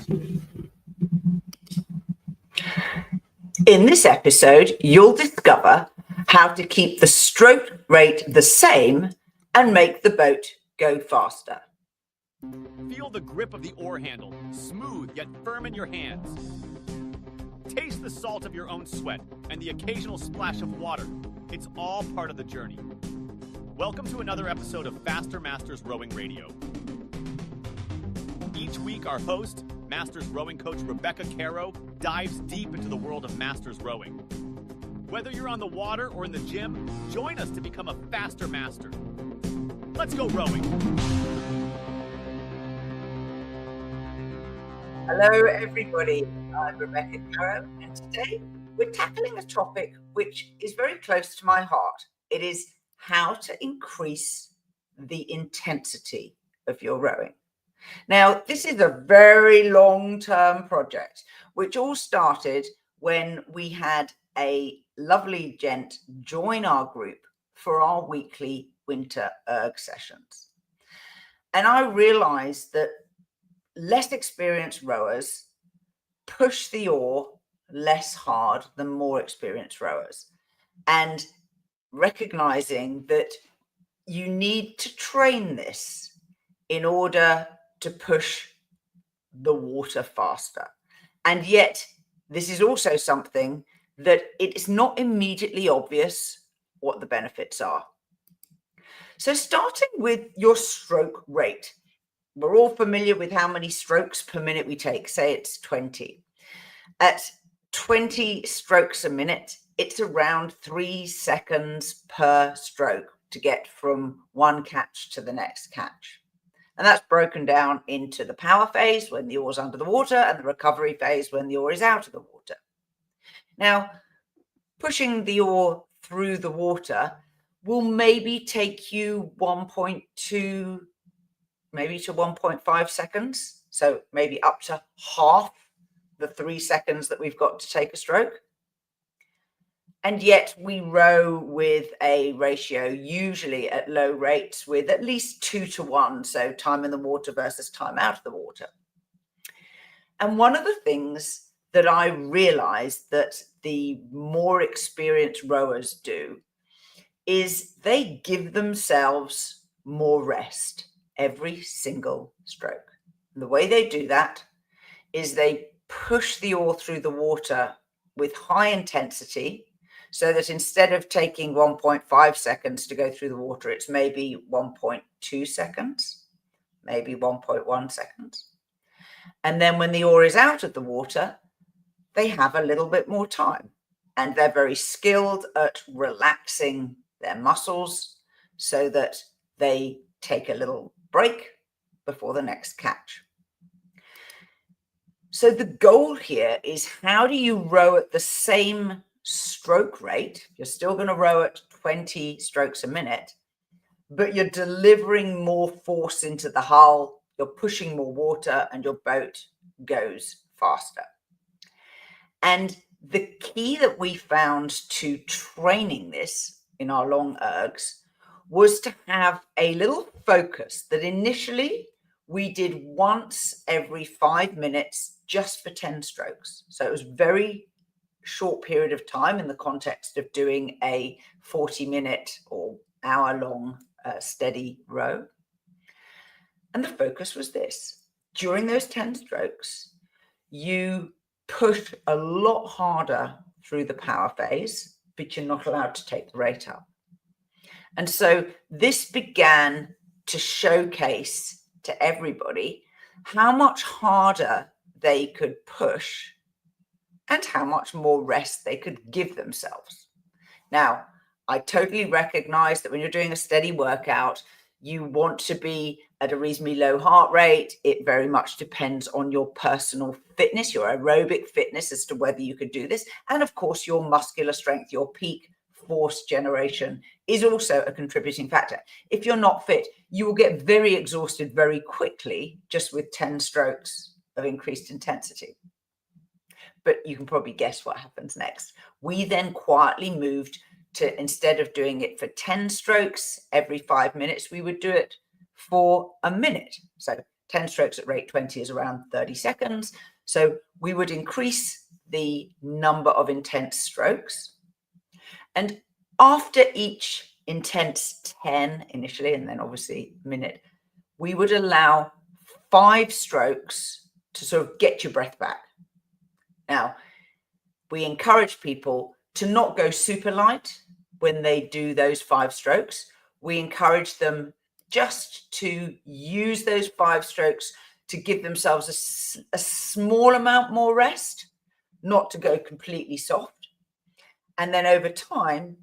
In this episode, you'll discover how to keep the stroke rate the same and make the boat go faster. Feel the grip of the oar handle, smooth yet firm in your hands. Taste the salt of your own sweat and the occasional splash of water. It's all part of the journey. Welcome to another episode of Faster Masters Rowing Radio. Each week, our host, Masters rowing coach Rebecca Caro, dives deep into the world of Masters rowing. Whether you're on the water or in the gym, join us to become a faster master. Let's go rowing. Hello, everybody. I'm Rebecca Caro, and today we're tackling a topic which is very close to my heart. It is how to increase the intensity of your rowing. Now, this is a very long-term project, which all started when we had a lovely gent join our group for our weekly winter erg sessions. And I realized that less experienced rowers push the oar less hard than more experienced rowers. And recognizing that you need to train this in order to push the water faster. And yet, this is also something that it is not immediately obvious what the benefits are. So starting with your stroke rate, we're all familiar with how many strokes per minute we take. Say it's 20. At 20 strokes a minute, it's around 3 seconds per stroke to get from one catch to the next catch. And that's broken down into the power phase when the oar's under the water and the recovery phase when the oar is out of the water. Now, pushing the oar through the water will maybe take you 1.2, maybe to 1.5 seconds. So maybe up to half the 3 seconds that we've got to take a stroke. And yet we row with a ratio, usually at low rates, with at least 2-to-1. So time in the water versus time out of the water. And one of the things that I realized that the more experienced rowers do is they give themselves more rest every single stroke. And the way they do that is they push the oar through the water with high intensity, so that instead of taking 1.5 seconds to go through the water, it's maybe 1.2 seconds, maybe 1.1 seconds. And then when the oar is out of the water, they have a little bit more time. And they're very skilled at relaxing their muscles so that they take a little break before the next catch. So the goal here is, how do you row at the same stroke rate? You're still going to row at 20 strokes a minute, but you're delivering more force into the hull, you're pushing more water, and your boat goes faster. And the key that we found to training this in our long ergs was to have a little focus that initially we did once every 5 minutes just for 10 strokes. So it was very short period of time in the context of doing a 40-minute or hour-long steady row. And the focus was this: during those 10 strokes, you push a lot harder through the power phase, but you're not allowed to take the rate up. And so this began to showcase to everybody how much harder they could push and how much more rest they could give themselves. Now, I totally recognize that when you're doing a steady workout, you want to be at a reasonably low heart rate. It very much depends on your personal fitness, your aerobic fitness, as to whether you could do this. And of course, your muscular strength, your peak force generation is also a contributing factor. If you're not fit, you will get very exhausted very quickly just with 10 strokes of increased intensity. But you can probably guess what happens next. We then quietly moved to, instead of doing it for 10 strokes every 5 minutes, we would do it for a minute. So 10 strokes at rate 20 is around 30 seconds. So we would increase the number of intense strokes. And after each intense 10 initially, and then obviously minute, we would allow 5 strokes to sort of get your breath back. Now, we encourage people to not go super light when they do those 5 strokes. We encourage them just to use those 5 strokes to give themselves a small amount more rest, not to go completely soft. And then over time,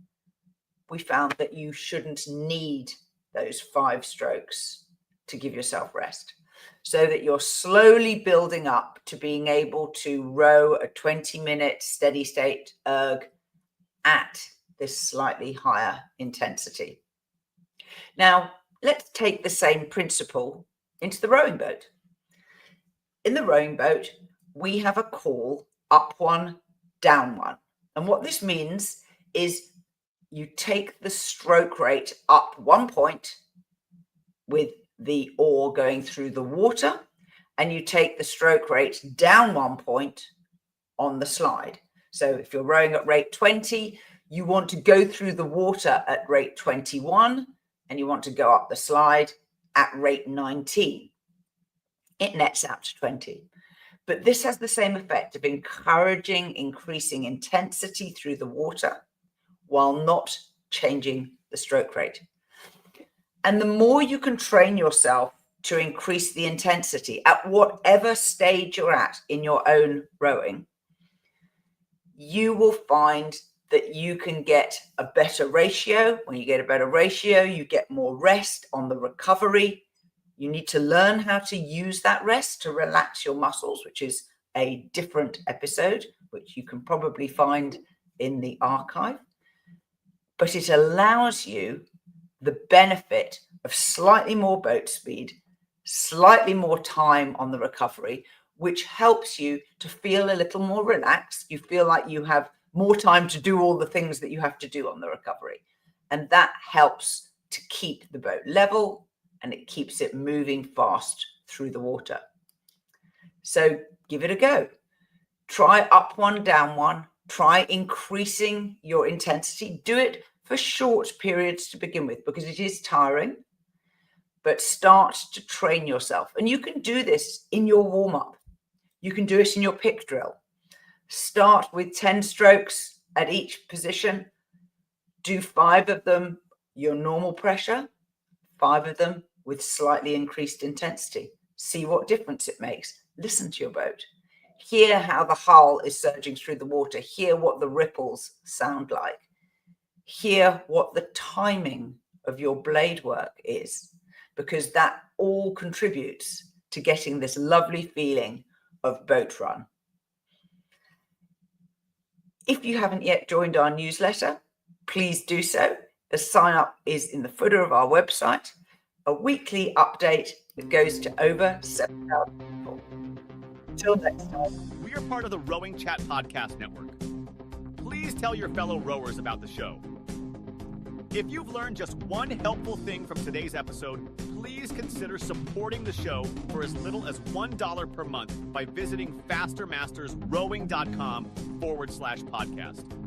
we found that you shouldn't need those 5 strokes to give yourself rest, so that you're slowly building up to being able to row a 20-minute steady state erg at this slightly higher intensity. Now, let's take the same principle into the rowing boat. In the rowing boat, we have a call up 1, down 1. And what this means is you take the stroke rate up 1 point with the oar going through the water, and you take the stroke rate down 1 point on the slide. So if you're rowing at rate 20, you want to go through the water at rate 21, and you want to go up the slide at rate 19. It nets out to 20. But this has the same effect of encouraging increasing intensity through the water while not changing the stroke rate. And the more you can train yourself to increase the intensity at whatever stage you're at in your own rowing, you will find that you can get a better ratio. When you get a better ratio, you get more rest on the recovery. You need to learn how to use that rest to relax your muscles, which is a different episode, which you can probably find in the archive. But it allows you the benefit of slightly more boat speed, slightly more time on the recovery, which helps you to feel a little more relaxed. You feel like you have more time to do all the things that you have to do on the recovery. And that helps to keep the boat level, and it keeps it moving fast through the water. So give it a go. Try up 1, down 1. Try increasing your intensity. Do it for short periods to begin with, because it is tiring, but start to train yourself. And you can do this in your warm-up. You can do it in your pick drill. Start with 10 strokes at each position. Do 5 of them your normal pressure, 5 of them with slightly increased intensity. See what difference it makes. Listen to your boat. Hear how the hull is surging through the water. Hear what the ripples sound like. Hear what the timing of your blade work is, because that all contributes to getting this lovely feeling of boat run. If you haven't yet joined our newsletter, please do so. The sign up is in the footer of our website, a weekly update that goes to over 7,000 people. Until next time. We are part of the Rowing Chat Podcast Network. Please tell your fellow rowers about the show. If you've learned just one helpful thing from today's episode, please consider supporting the show for as little as $1 per month by visiting fastermastersrowing.com/podcast.